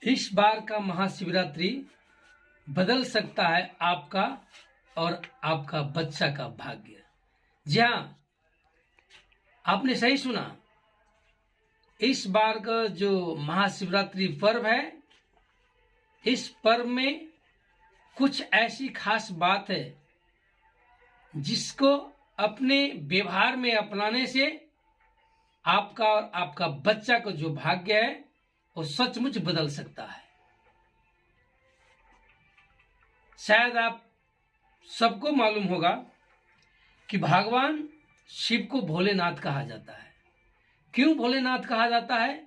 इस बार का महाशिवरात्रि बदल सकता है आपका और आपका बच्चा का भाग्य। जी हाँ, आपने सही सुना। इस बार का जो महाशिवरात्रि पर्व है, इस पर्व में कुछ ऐसी खास बात है जिसको अपने व्यवहार में अपनाने से आपका और आपका बच्चा का जो भाग्य है वो सचमुच बदल सकता है। शायद आप सबको मालूम होगा कि भगवान शिव को भोलेनाथ कहा जाता है। क्यों भोलेनाथ कहा जाता है?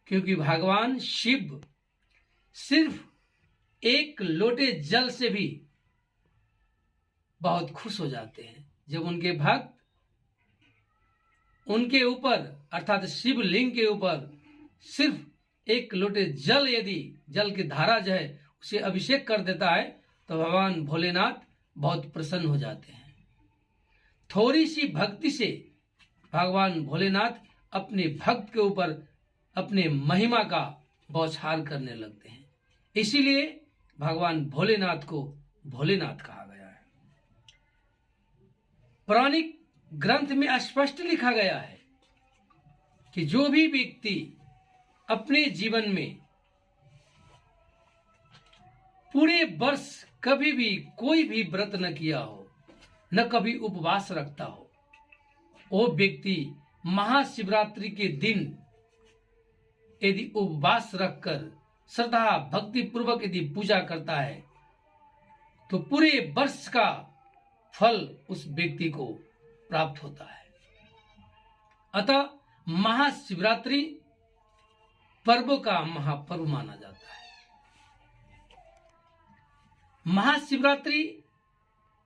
क्योंकि भगवान शिव सिर्फ एक लोटे जल से भी बहुत खुश हो जाते हैं जब उनके भक्त उनके ऊपर अर्थात शिवलिंग के ऊपर सिर्फ एक लोटे जल, यदि जल की धारा जो है उसे अभिषेक कर देता है तो भगवान भोलेनाथ बहुत प्रसन्न हो जाते हैं। थोड़ी सी भक्ति से भगवान भोलेनाथ अपने भक्त के ऊपर अपने महिमा का बौछार करने लगते हैं। इसीलिए भगवान भोलेनाथ को भोलेनाथ कहा गया है। पौराणिक ग्रंथ में स्पष्ट लिखा गया है कि जो भी व्यक्ति अपने जीवन में पूरे वर्ष कभी भी कोई भी व्रत न किया हो, न कभी उपवास रखता हो, वो व्यक्ति महाशिवरात्रि के दिन यदि उपवास रखकर श्रद्धा भक्ति पूर्वक यदि पूजा करता है तो पूरे वर्ष का फल उस व्यक्ति को प्राप्त होता है। अतः महाशिवरात्रि पर्व का महापर्व माना जाता है। महाशिवरात्रि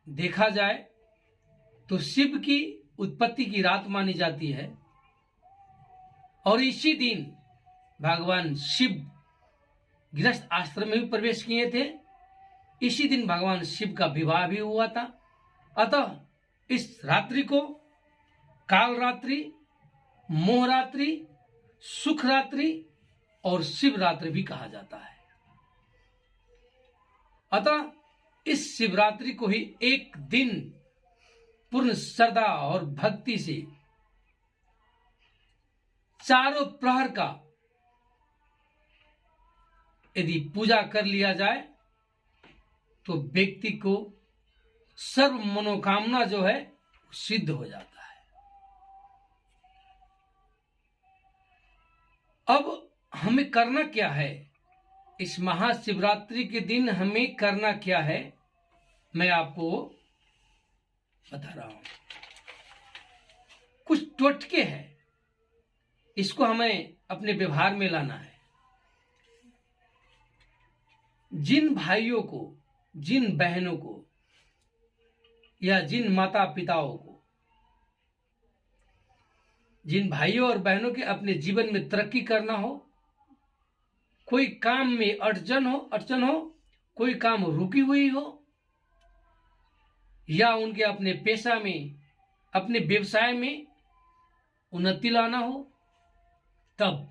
देखा जाए तो शिव की उत्पत्ति की रात मानी जाती है और इसी दिन भगवान शिव गृहस्थ आश्रम में भी प्रवेश किए थे। इसी दिन भगवान शिव का विवाह भी हुआ था। अतः इस रात्रि को कालरात्रि, मोहरात्रि, सुखरात्रि और शिवरात्रि भी कहा जाता है। अतः इस शिवरात्रि को ही एक दिन पूर्ण श्रद्धा और भक्ति से चारों प्रहर का यदि पूजा कर लिया जाए तो व्यक्ति को सर्व मनोकामना जो है सिद्ध हो जाता है। अब हमें करना क्या है? इस महाशिवरात्रि के दिन हमें करना क्या है, मैं आपको बता रहा हूं। कुछ टोटके हैं, इसको हमें अपने व्यवहार में लाना है। जिन भाइयों को, जिन बहनों को या जिन माता पिताओं को, जिन भाइयों और बहनों के अपने जीवन में तरक्की करना हो, कोई काम में अड़चन हो, कोई काम रुकी हुई हो, या उनके अपने पेशा में, अपने व्यवसाय में उन्नति लाना हो, तब,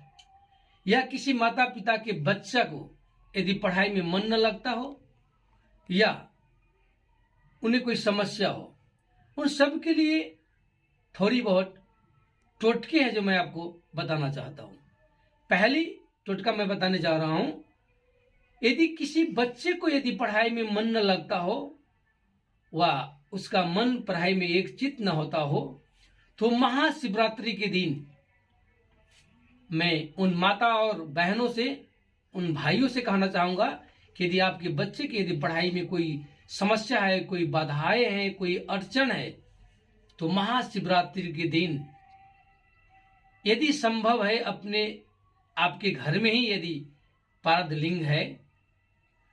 या किसी माता पिता के बच्चा को यदि पढ़ाई में मन न लगता हो या उन्हें कोई समस्या हो, उन सब के लिए थोड़ी बहुत टोटके हैं जो मैं आपको बताना चाहता हूं। पहली टोटका मैं बताने जा रहा हूं, यदि किसी बच्चे को यदि पढ़ाई में मन न लगता हो व उसका मन पढ़ाई में एक चित्त न होता हो तो महाशिवरात्रि के दिन मैं उन माता और बहनों से, उन भाइयों से कहना चाहूंगा कि यदि आपके बच्चे की यदि पढ़ाई में कोई समस्या है, कोई बाधाएं हैं, कोई अड़चन है, तो महाशिवरात्रि के दिन यदि संभव है अपने आपके घर में ही यदि पारद लिंग है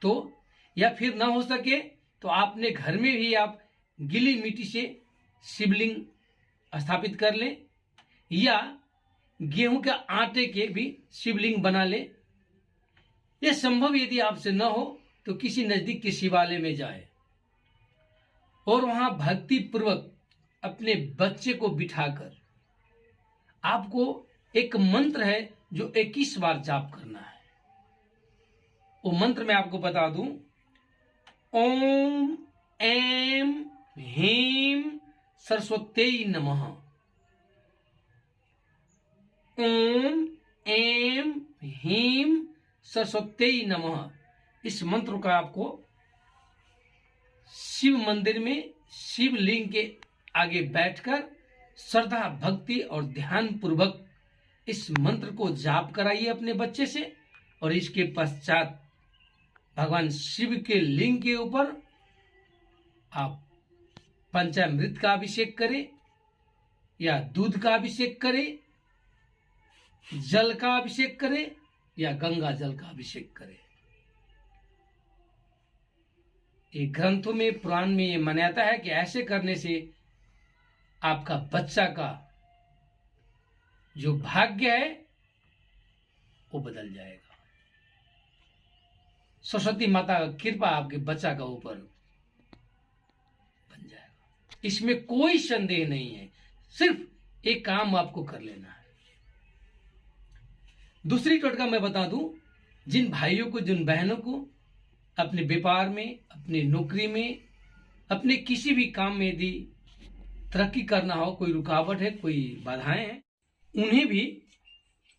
तो, या फिर ना हो सके तो आपने घर में भी आप गीली मिट्टी से शिवलिंग स्थापित कर ले या गेहूं के आटे के भी शिवलिंग बना ले। यह संभव यदि आपसे न हो तो किसी नजदीक के शिवालय में जाए और वहां भक्ति पूर्वक अपने बच्चे को बिठाकर आपको एक मंत्र है जो 21 बार जाप करना है। वो मंत्र मैं आपको बता दूं, ओम ऐं ह्रीं सरस्वत्यै नमः। ओम ऐं ह्रीं सरस्वत्यै नमः। इस मंत्र का आपको शिव मंदिर में शिवलिंग के आगे बैठकर श्रद्धा भक्ति और ध्यान पूर्वक इस मंत्र को जाप कराइए अपने बच्चे से, और इसके पश्चात भगवान शिव के लिंग के ऊपर आप पंचामृत का अभिषेक करें, या दूध का अभिषेक करें, जल का अभिषेक करें, या गंगा जल का अभिषेक करें। ये ग्रंथों में, पुराण में ये मान्यता है कि ऐसे करने से आपका बच्चा का जो भाग्य है वो बदल जाएगा। सरस्वती माता का कृपा आपके बच्चा का ऊपर बन जाएगा, इसमें कोई संदेह नहीं है। सिर्फ एक काम आपको कर लेना है। दूसरी टोटका मैं बता दूं, जिन भाइयों को, जिन बहनों को अपने व्यापार में, अपनी नौकरी में, अपने किसी भी काम में यदि तरक्की करना हो, कोई रुकावट है, कोई बाधाएं हैं, उन्हें भी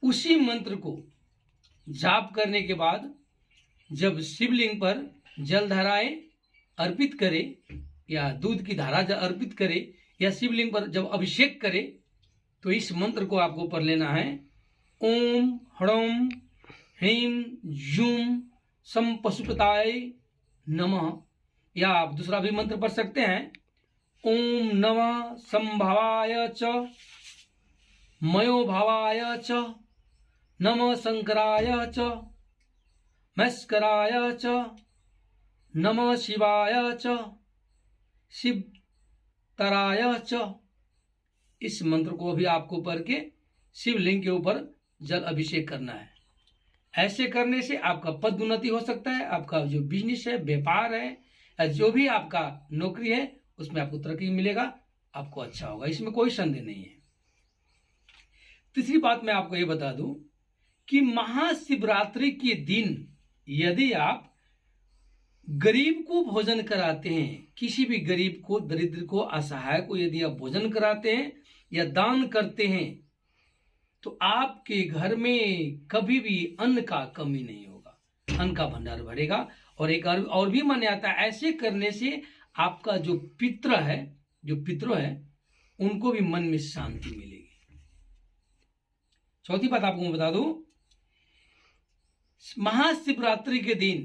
उसी मंत्र को जाप करने के बाद जब शिवलिंग पर जल धाराएं अर्पित करे, या दूध की धारा अर्पित करे, या शिवलिंग पर जब अभिषेक करे, तो इस मंत्र को आपको पढ़ लेना है, ओम ह्रौं ह्रीं जूं सम पशुपताय नमः। या आप दूसरा भी मंत्र पढ़ सकते हैं, ओम नमः संभवाय च मयो भावाय च नमः शंकराय च मस्कराय च नमः शिवाय च शिवतराय च। इस मंत्र को भी आपको पढ़ के शिवलिंग के ऊपर जल अभिषेक करना है। ऐसे करने से आपका पद उन्नति हो सकता है, आपका जो बिजनेस है, व्यापार है, जो भी आपका नौकरी है, उसमें आपको तरक्की मिलेगा, आपको अच्छा होगा, इसमें कोई संदेह नहीं है। तीसरी बात मैं आपको ये बता दूं कि महाशिवरात्रि के दिन यदि आप गरीब को भोजन कराते हैं, किसी भी गरीब को, दरिद्र को, असहाय को यदि आप भोजन कराते हैं या दान करते हैं, तो आपके घर में कभी भी अन्न का कमी नहीं होगा, अन्न का भंडार बढ़ेगा। और एक और भी मान्यता है, ऐसे करने से आपका जो पितृ है, उनको भी मन में शांति मिलेगी। चौथी बात आपको मैं बता दूं, महाशिवरात्रि के दिन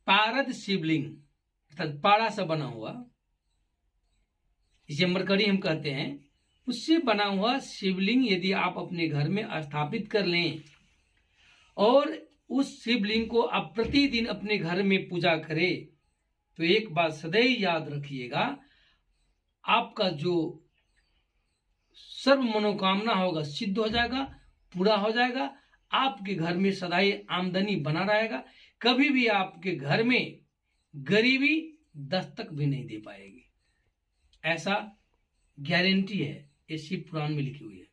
पारद शिवलिंग अर्थात पाड़ा से बना हुआ, इसे मरकरी हम कहते हैं, उससे बना हुआ शिवलिंग यदि आप अपने घर में स्थापित कर लें और उस शिवलिंग को आप प्रतिदिन अपने घर में पूजा करें, तो एक बात सदैव याद रखिएगा, आपका जो सर्व मनोकामना होगा सिद्ध हो जाएगा, पूरा हो जाएगा। आपके घर में सदैव आमदनी बना रहेगा, कभी भी आपके घर में गरीबी दस्तक भी नहीं दे पाएगी, ऐसा गारंटी है, ये शिव पुराण में लिखी हुई है।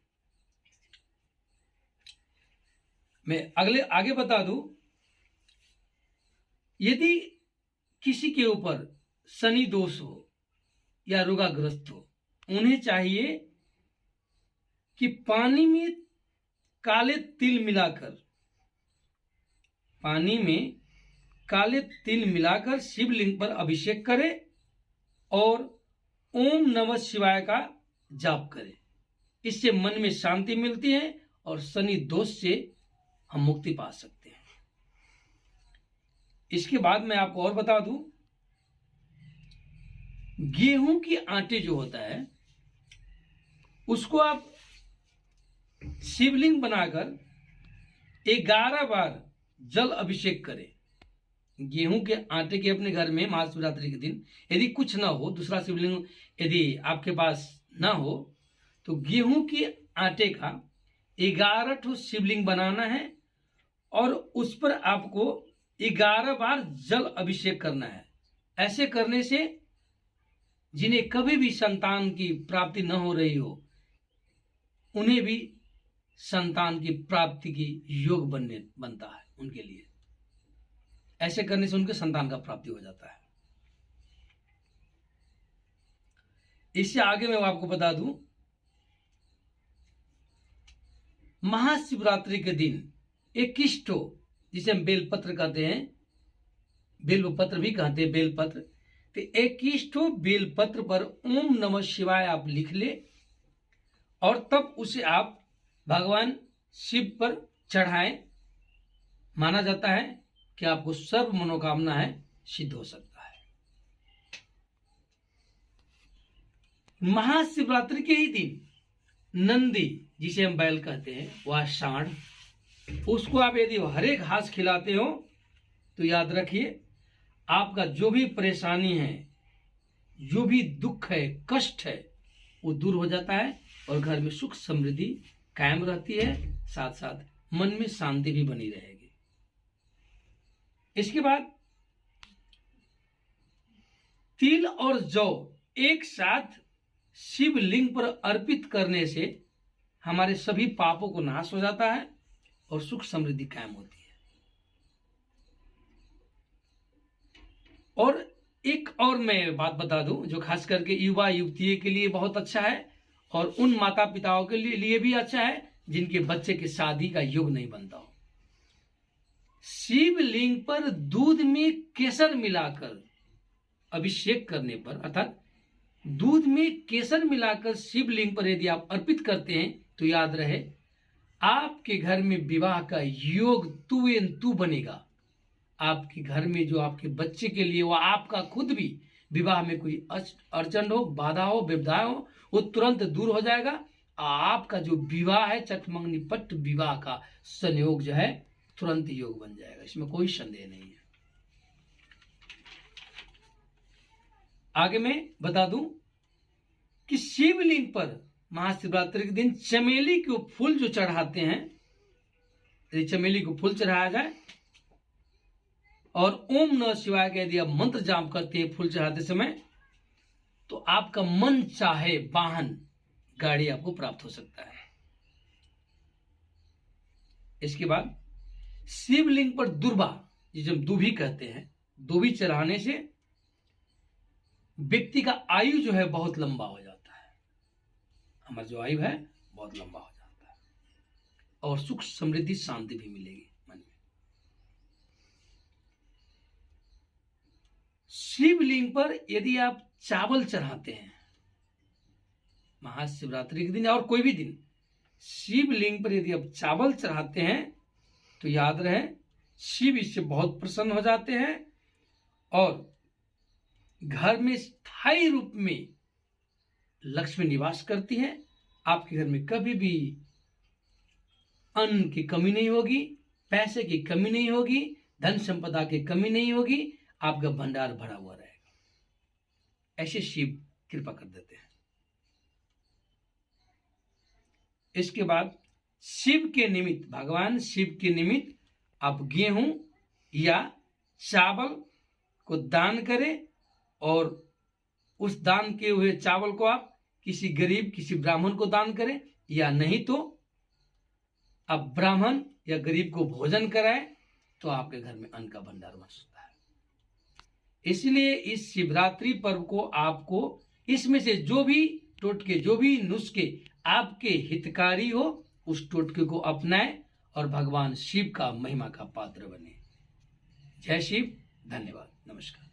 मैं आगे बता दूं, यदि किसी के ऊपर शनि दोष हो या रोगाग्रस्त हो, उन्हें चाहिए कि पानी में काले तिल मिलाकर शिवलिंग पर अभिषेक करे और ओम नमः शिवाय का जाप करें। इससे मन में शांति मिलती है और शनि दोष से हम मुक्ति पा सकते हैं। इसके बाद मैं आपको और बता दूं, गेहूं के आटे जो होता है उसको आप शिवलिंग बनाकर 11 बार जल अभिषेक करें। गेहूं के आटे के अपने घर में महाशिवरात्रि के दिन यदि कुछ ना हो, दूसरा शिवलिंग यदि आपके पास ना हो, तो गेहूं के आटे का 11 ठो शिवलिंग बनाना है और उस पर आपको 11 बार जल अभिषेक करना है। ऐसे करने से जिन्हें कभी भी संतान की प्राप्ति न हो रही हो, उन्हें भी संतान की प्राप्ति की योग बनता है उनके लिए। ऐसे करने से उनके संतान का प्राप्ति हो जाता है। इससे आगे मैं आपको बता दूं, महाशिवरात्रि के दिन 21 जिसे हम बेलपत्र कहते हैं, बेलपत्र भी कहते हैं, बेलपत्र, तो 21 बेलपत्र पर ओम नमः शिवाय आप लिख ले और तब उसे आप भगवान शिव पर चढ़ाएं। माना जाता है कि आपको सर्व मनोकामना है सिद्ध हो सकता है। महाशिवरात्रि के ही दिन नंदी जिसे हम बैल कहते हैं, वह सांड, उसको आप यदि हरे घास खिलाते हो तो याद रखिए आपका जो भी परेशानी है, जो भी दुख है, कष्ट है, वो दूर हो जाता है और घर में सुख समृद्धि कायम रहती है, साथ साथ मन में शांति भी बनी रहेगी। इसके बाद तिल और जौ एक साथ शिवलिंग पर अर्पित करने से हमारे सभी पापों को नाश हो जाता है और सुख समृद्धि कायम होती है। और एक और मैं बात बता दूं जो खास करके युवा युवतियों के लिए बहुत अच्छा है और उन माता पिताओं के लिए भी अच्छा है जिनके बच्चे की शादी का योग नहीं बनता हो। शिवलिंग पर दूध में केसर मिलाकर अभिषेक करने पर, अर्थात दूध में केसर मिलाकर शिवलिंग पर यदि आप अर्पित करते हैं तो याद रहे आपके घर में विवाह का योग तू एन तू बनेगा। आपके घर में जो आपके बच्चे के लिए वो आपका खुद भी विवाह में कोई अड़चन हो, बाधा हो, विपदा हो, वो तुरंत दूर हो जाएगा। आपका जो विवाह है चटमंगनी पट्ट विवाह का संयोग जो है तुरंत योग बन जाएगा, इसमें कोई संदेह नहीं है। आगे मैं बता दूं कि शिवलिंग पर महाशिवरात्रि के दिन चमेली के फूल जो चढ़ाते हैं, यदि चमेली को फूल चढ़ाया जाए और ओम नमः शिवाय का यदि आप मंत्र जाप करते हैं फूल चढ़ाते समय, तो आपका मन चाहे वाहन गाड़ी आपको प्राप्त हो सकता है। इसके बाद शिवलिंग पर दुर्बा, जिसे हम दूभी कहते हैं, दूभी चढ़ाने से व्यक्ति का आयु जो है बहुत लंबा हो जाता है। हमारा जो आयु है बहुत लंबा हो जाता है और सुख समृद्धि शांति भी मिलेगी मन में। शिवलिंग पर यदि आप चावल चढ़ाते हैं महाशिवरात्रि के दिन और कोई भी दिन, शिवलिंग पर यदि आप चावल चढ़ाते हैं तो याद रहे शिव इससे बहुत प्रसन्न हो जाते हैं और घर में स्थायी रूप में लक्ष्मी निवास करती है। आपके घर में कभी भी अन्न की कमी नहीं होगी, पैसे की कमी नहीं होगी, धन संपदा की कमी नहीं होगी, आपका भंडार भरा हुआ रहेगा। ऐसे शिव कृपा कर देते हैं। इसके बाद शिव के निमित्त, भगवान शिव के निमित्त आप गेहूं या चावल को दान करें और उस दान किए हुए चावल को आप किसी गरीब, किसी ब्राह्मण को दान करें, या नहीं तो आप ब्राह्मण या गरीब को भोजन कराएं तो आपके घर में अन्न का भंडार बन सकता है। इसलिए इस शिवरात्रि पर्व को आपको इसमें से जो भी टोटके, जो भी नुस्खे आपके हितकारी हो, उस टोटके को अपनाएं और भगवान शिव का महिमा का पात्र बने। जय शिव, धन्यवाद, नमस्कार।